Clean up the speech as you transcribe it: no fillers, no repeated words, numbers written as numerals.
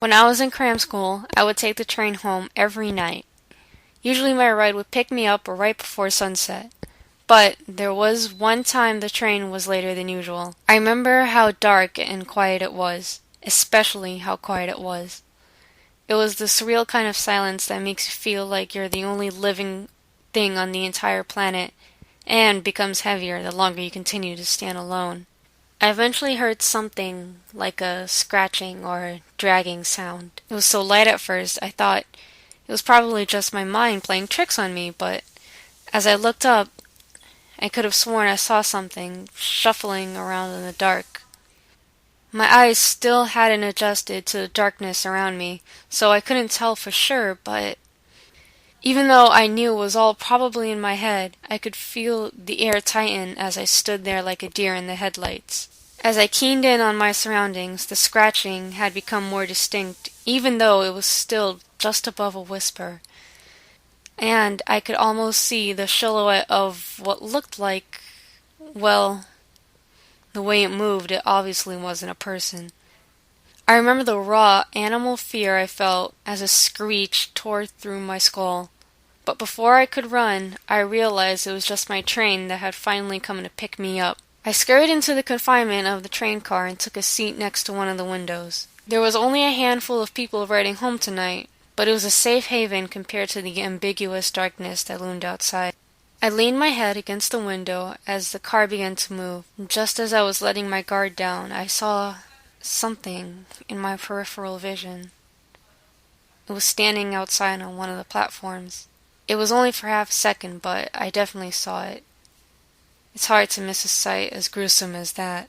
When I was in cram school, I would take the train home every night. Usually my ride would pick me up right before sunset. But there was one time the train was later than usual. I remember how dark and quiet it was, especially how quiet it was. It was the surreal kind of silence that makes you feel like you're the only living thing on the entire planet, and becomes heavier the longer you continue to stand alone. I eventually heard something like a scratching or dragging sound. It was so light at first, I thought it was probably just my mind playing tricks on me, but as I looked up, I could have sworn I saw something shuffling around in the dark. My eyes still hadn't adjusted to the darkness around me, so I couldn't tell for sure, but even though I knew it was all probably in my head, I could feel the air tighten as I stood there like a deer in the headlights. As I keened in on my surroundings, the scratching had become more distinct, even though it was still just above a whisper, and I could almost see the silhouette of what looked like, well, the way it moved, it obviously wasn't a person. I remember the raw, animal fear I felt as a screech tore through my skull. But before I could run, I realized it was just my train that had finally come to pick me up. I scurried into the confinement of the train car and took a seat next to one of the windows. There was only a handful of people riding home tonight, but it was a safe haven compared to the ambiguous darkness that loomed outside. I leaned my head against the window as the car began to move. Just as I was letting my guard down, I saw something in my peripheral vision. It was standing outside on one of the platforms. It was only for half a second, but I definitely saw it. It's hard to miss a sight as gruesome as that.